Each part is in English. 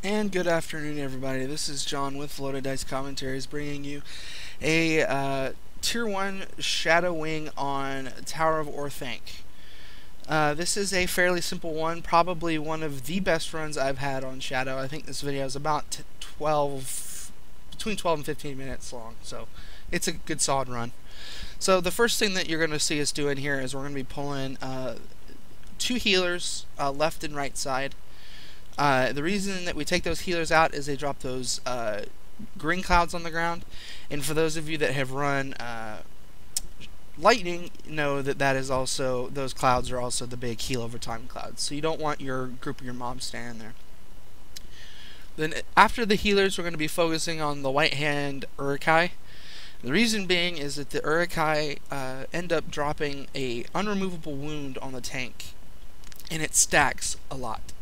And good afternoon, everybody. This is John with Loaded Dice Commentaries, bringing you a Tier 1 Shadow Wing on Tower of Orthanc. This is a fairly simple one, probably one of the best runs I've had on Shadow. I think this video is about between 12 and 15 minutes long, so it's a good solid run. So the first thing that you're going to see us doing here is we're going to be pulling two healers, left and right side. The reason that we take those healers out is they drop those green clouds on the ground, and for those of you that have run lightning, know that those clouds are also the big heal over time clouds. So you don't want your group of your mobs standing there. Then after the healers, we're going to be focusing on the white hand Uruk-hai. The reason being is that the Uruk-hai end up dropping a unremovable wound on the tank, and it stacks a lot.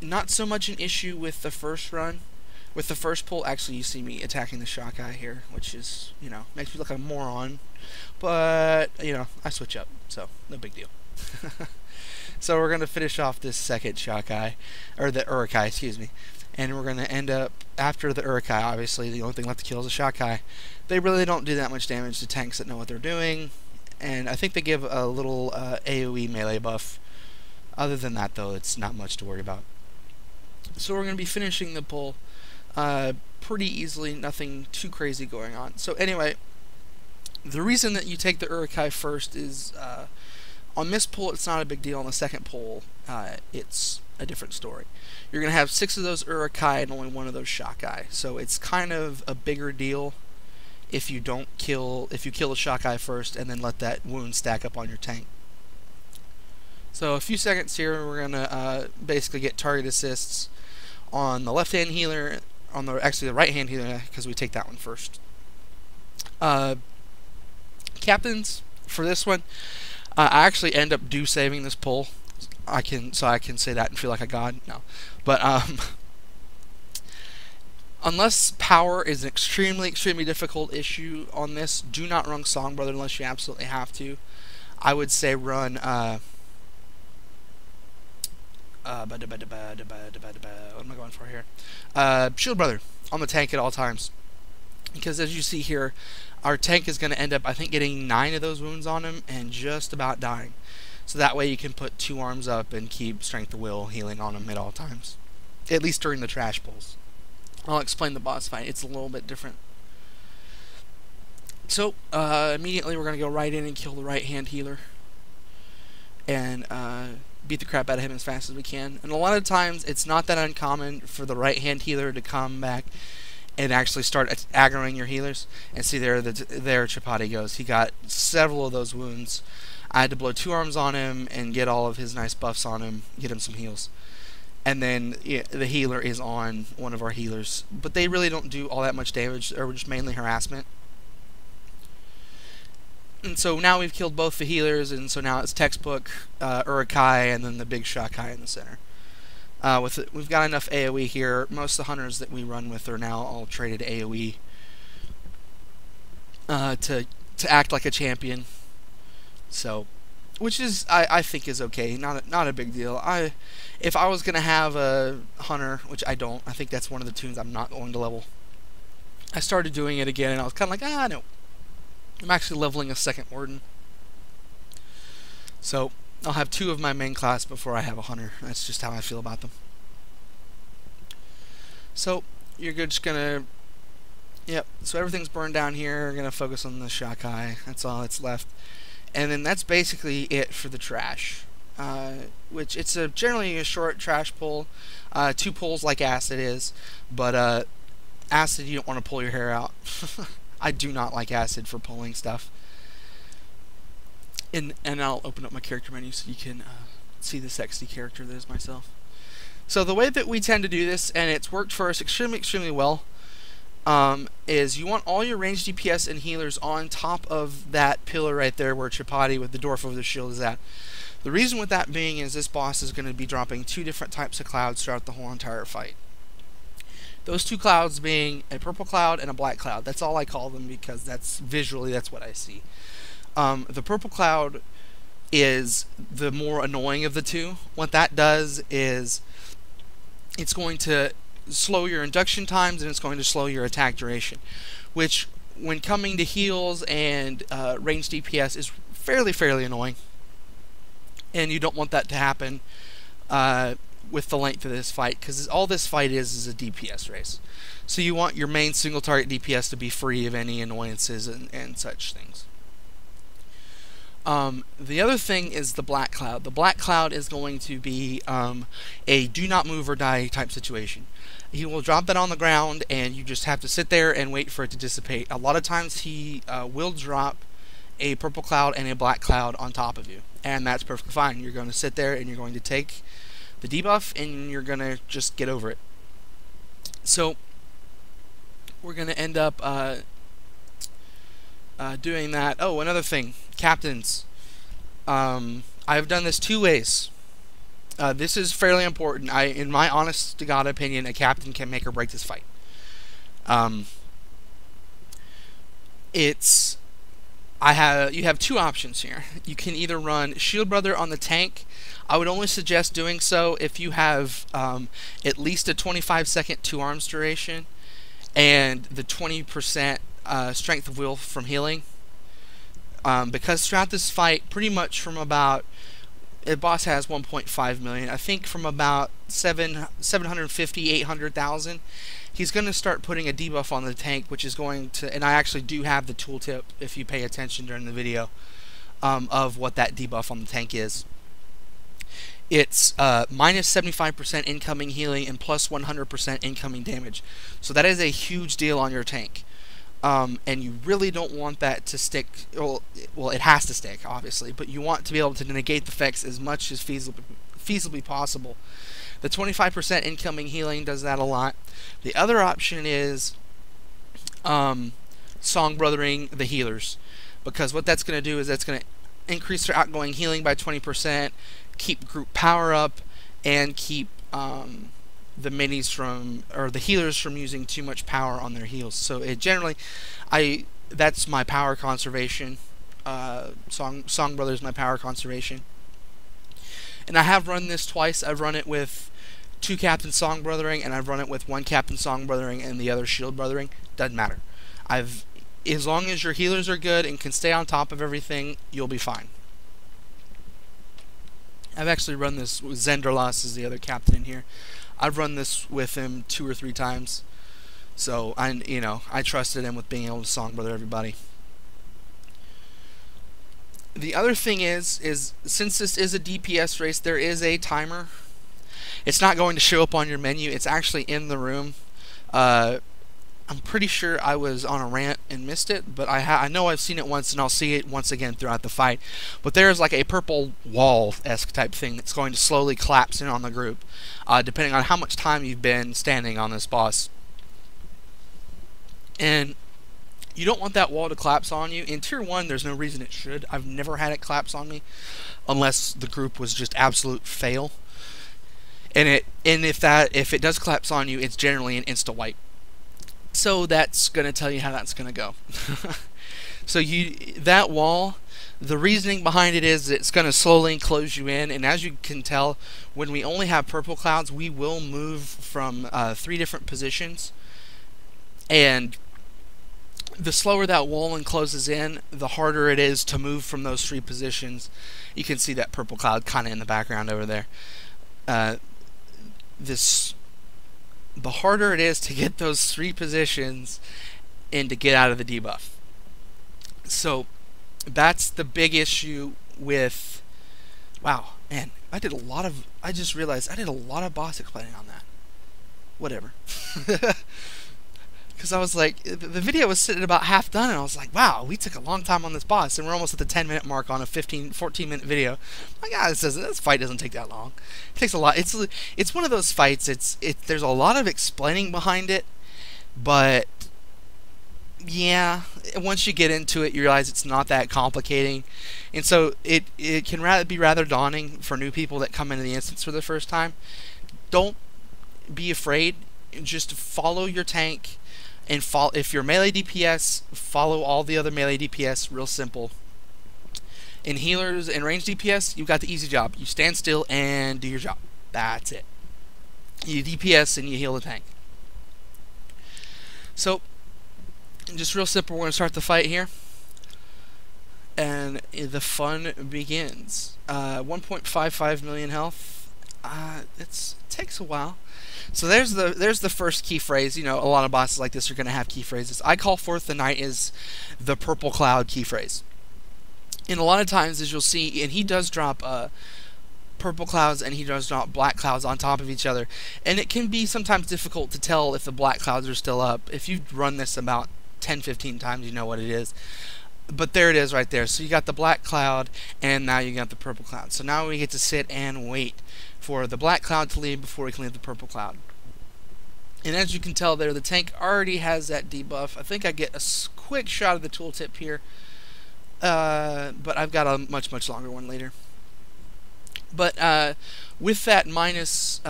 Not so much an issue with the first run. With the first pull, actually, you see me attacking the shock eye here, which is, makes me look like a moron. But, I switch up, so no big deal. So we're going to finish off this second shock eye, or the Uruk-hai, excuse me. And we're going to end up, after the Uruk-hai, obviously, the only thing left to kill is a shock eye. They really don't do that much damage to tanks that know what they're doing. And I think they give a little AoE melee buff. Other than that, though, it's not much to worry about. So we're going to be finishing the pull pretty easily, nothing too crazy going on. So anyway, the reason that you take the Uruk-hai first is on this pull, it's not a big deal. On the second pull, it's a different story. You're going to have 6 of those Uruk-hai and only 1 of those shock-eye. So it's kind of a bigger deal if you kill the shock-eye first and then let that wound stack up on your tank. So a few seconds here, we're going to basically get target assists on the left-hand healer, actually the right-hand healer, because we take that one first. Captains, for this one, I actually end up saving this pull. So I can say that and feel like a god. No. But unless power is an extremely difficult issue on this, do not run Songbrother unless you absolutely have to. I would say run what am I going for here? Shield Brother on the tank at all times. Because as you see here, our tank is going to end up, I think, getting 9 of those wounds on him and just about dying. So that way you can put 2 arms up and keep Strength of Will healing on him at all times. At least during the trash pulls. I'll explain the boss fight. It's a little bit different. So, immediately we're going to go right in and kill the right-hand healer. And, beat the crap out of him as fast as we can. And a lot of times, it's not that uncommon for the right-hand healer to come back and actually start aggroing your healers. And see there Chapati goes. He got several of those wounds. I had to blow 2 arms on him and get all of his nice buffs on him, get him some heals. And then the healer is on one of our healers. But they really don't do all that much damage. They're just mainly harassment. And so now we've killed both the healers, and so now it's textbook Uruk-hai and then the big shock-hai in the center. We've got enough AoE here. Most of the hunters that we run with are now all traded AoE to act like a champion. So, which is I think is okay, not a big deal. If I was gonna have a hunter, which I don't, I think that's one of the tunes I'm not going to level. I started doing it again, and I was kind of like, no. I'm actually leveling a second warden. So, I'll have 2 of my main class before I have a hunter. That's just how I feel about them. So, you're just gonna... Yep, so everything's burned down here. We're gonna focus on the shock-eye. That's all that's left. And then that's basically it for the trash. Which, it's generally a short trash pull. 2 pulls like acid is. But, acid, you don't want to pull your hair out. I do not like acid for pulling stuff. And I'll open up my character menu so you can see the sexy character that is myself. So the way that we tend to do this, and it's worked for us extremely well, is you want all your ranged DPS and healers on top of that pillar right there where Chapati with the dwarf over the shield is at. The reason with that being is this boss is going to be dropping 2 different types of clouds throughout the whole entire fight. Those 2 clouds being a purple cloud and a black cloud. That's all I call them because that's what I see. The purple cloud is the more annoying of the two. What that does is it's going to slow your induction times and it's going to slow your attack duration, which when coming to heals and range DPS is fairly annoying, and you don't want that to happen with the length of this fight, because all this fight is a DPS race. So you want your main single target DPS to be free of any annoyances and such things. The other thing is the Black Cloud. The Black Cloud is going to be a do not move or die type situation. He will drop that on the ground, and you just have to sit there and wait for it to dissipate. A lot of times he will drop a purple cloud and a black cloud on top of you, and that's perfectly fine. You're going to sit there and you're going to take the debuff and you're going to just get over it. So we're going to end up doing that. Oh, another thing, captains. I've done this two ways. This is fairly important. In my honest to God opinion, a captain can make or break this fight. You have two options here. You can either run Shield Brother on the tank. I would only suggest doing so if you have at least a 25-second 2 arms duration and the 20% strength of will from healing. Because throughout this fight, pretty much from about, the boss has 1.5 million. I think from about 750, 800,000, he's going to start putting a debuff on the tank, which is going to, and I actually do have the tooltip if you pay attention during the video, of what that debuff on the tank is. It's minus 75% incoming healing and plus 100% incoming damage. So that is a huge deal on your tank. And you really don't want that to stick. Well, it has to stick, obviously, but you want to be able to negate the effects as much as feasibly possible. The 25% incoming healing does that a lot. The other option is Song Brothering the healers, because what that's going to do is that's going to increase their outgoing healing by 20%, keep group power up, and keep the minis from, or the healers from, using too much power on their heals. So it generally, that's my power conservation. Song Brothers my power conservation, and I have run this twice. I've run it with 2 Captain Song Brothering, and I've run it with 1 Captain Song Brothering and the other Shield Brothering. Doesn't matter. As long as your healers are good and can stay on top of everything, you'll be fine. I've actually run this with Zenderlas as the other captain in here. I've run this with him 2 or 3 times, so I trusted him with being able to Song Brother everybody. The other thing is since this is a DPS race, there is a timer. It's not going to show up on your menu. It's actually in the room. I'm pretty sure I was on a rant and missed it, but I know I've seen it once, and I'll see it once again throughout the fight. But there's like a purple wall-esque type thing that's going to slowly collapse in on the group, depending on how much time you've been standing on this boss. And you don't want that wall to collapse on you. In Tier 1, there's no reason it should. I've never had it collapse on me, unless the group was just absolute fail. And if it does collapse on you, it's generally an insta-wipe. So that's going to tell you how that's going to go. So that wall, the reasoning behind it is it's going to slowly close you in, and as you can tell, when we only have purple clouds, we will move from 3 different positions, and the slower that wall encloses in, the harder it is to move from those 3 positions. You can see that purple cloud kind of in the background over there. The harder it is to get those 3 positions and to get out of the debuff. So that's the big issue with, wow, man, I just realized I did a lot of boss explaining on that. Whatever. Because I was like, the video was sitting about half done, and I was like, wow, we took a long time on this boss, and we're almost at the 10-minute mark on a 14-minute video. My God, this fight doesn't take that long. It takes a lot. It's one of those fights. There's a lot of explaining behind it, but yeah, once you get into it, you realize it's not that complicating, and so it can be rather daunting for new people that come into the instance for the first time. Don't be afraid. Just follow your tank. And if you're melee DPS, follow all the other melee DPS. Real simple. In healers and range DPS, you've got the easy job. You stand still and do your job. That's it. You DPS and you heal the tank. So, just real simple, we're going to start the fight here. And the fun begins. 1.55 million health. It takes a while. So there's the first key phrase. You know, a lot of bosses like this are going to have key phrases. I call forth the night is the purple cloud key phrase. And a lot of times, as you'll see, and he does drop purple clouds and he does drop black clouds on top of each other. And it can be sometimes difficult to tell if the black clouds are still up. If you've run this about 10-15 times, you know what it is. But there it is right there. So you got the black cloud, and now you got the purple cloud. So now we get to sit and wait for the black cloud to leave before we can leave the purple cloud. And as you can tell there, the tank already has that debuff. I think I get a quick shot of the tooltip here. But I've got a much longer one later. But with that minus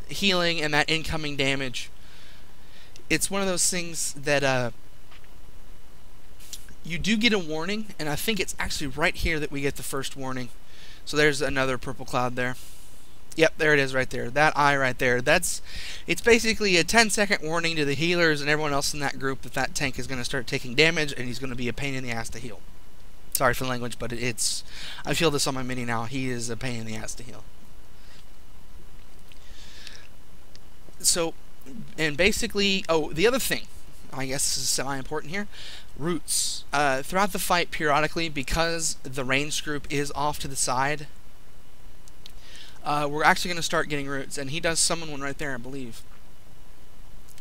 healing and that incoming damage, it's one of those things that you do get a warning, and I think it's actually right here that we get the first warning. So there's another purple cloud there. Yep, there it is right there. That eye right there. It's basically a 10-second warning to the healers and everyone else in that group that that tank is going to start taking damage and he's going to be a pain in the ass to heal. Sorry for the language, but I feel this on my mini now. He is a pain in the ass to heal. So, and basically, oh, the other thing, I guess this is semi-important here, roots. Throughout the fight, periodically, because the ranged group is off to the side, we're actually going to start getting roots, and he does summon one right there, I believe.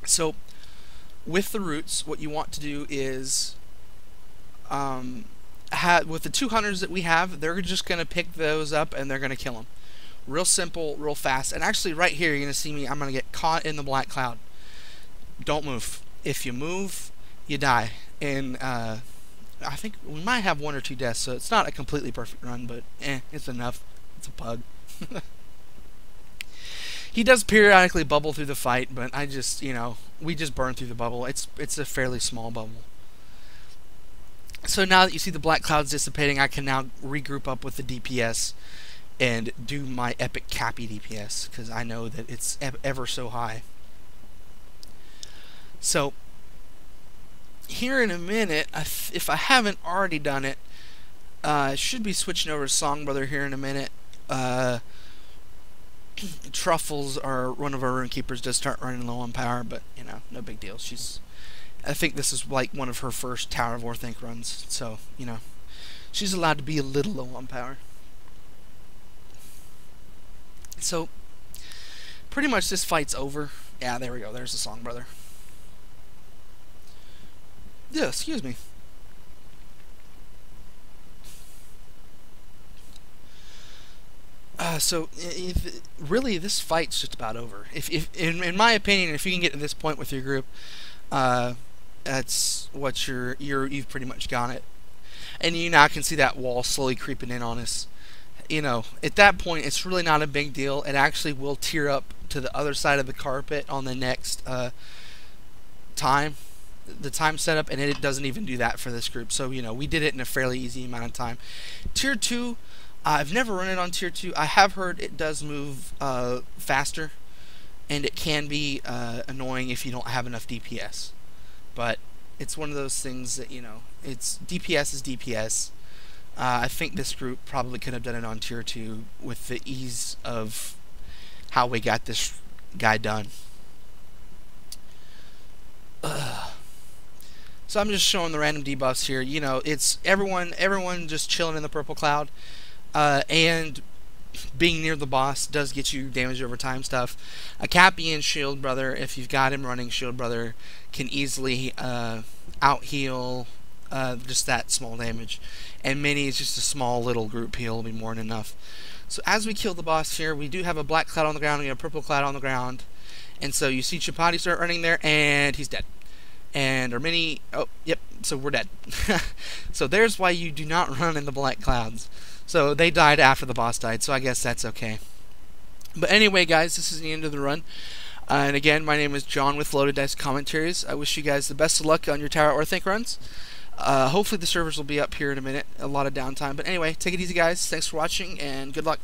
So, with the roots, what you want to do is, with the 200s that we have, they're just going to pick those up and they're going to kill them. Real simple, real fast. And actually, right here, you're going to see me, I'm going to get caught in the black cloud. Don't move. If you move, you die. And I think we might have 1 or 2 deaths, so it's not a completely perfect run, but it's enough. It's a pug. He does periodically bubble through the fight, but I just, you know, we just burn through the bubble. It's a fairly small bubble. So now that you see the black clouds dissipating, I can now regroup up with the DPS and do my epic Cappy DPS, because I know that it's ever so high. So, here in a minute, if I haven't already done it, I should be switching over to Songbrother here in a minute. Truffles, one of our runekeepers, does start running low on power, but, you know, no big deal. I think this is like one of her first Tower of Orthanc runs, so, you know, she's allowed to be a little low on power. So, pretty much this fight's over. Yeah, there we go. There's the Songbrother. Yeah, excuse me. So, really, this fight's just about over. In my opinion, if you can get to this point with your group, that's what you've pretty much got it. And you now can see that wall slowly creeping in on us. You know, at that point, it's really not a big deal. It actually will tear up to the other side of the carpet on the next the time setup, and it doesn't even do that for this group. So, you know, we did it in a fairly easy amount of time. Tier 2, I've never run it on Tier 2. I have heard it does move faster, and it can be annoying if you don't have enough DPS. But it's one of those things that, you know, DPS is DPS. I think this group probably could have done it on Tier 2 with the ease of how we got this guy done. So I'm just showing the random debuffs here. You know, it's everyone just chilling in the purple cloud, and being near the boss does get you damage over time stuff. A Cappy and Shield Brother, if you've got him running Shield Brother, can easily out heal just that small damage. And Mini is just a small little group heal, will be more than enough. So as we kill the boss here, we do have a black cloud on the ground, we have a purple cloud on the ground. And so you see Chapati start running there, and he's dead. And our Mini, oh, yep, so we're dead. So there's why you do not run in the black clouds. So they died after the boss died, so I guess that's okay. But anyway, guys, this is the end of the run. And again, my name is John with Loaded Dice Commentaries. I wish you guys the best of luck on your Tower Orthanc runs. Hopefully the servers will be up here in a minute. A lot of downtime. But anyway, take it easy, guys. Thanks for watching, and good luck.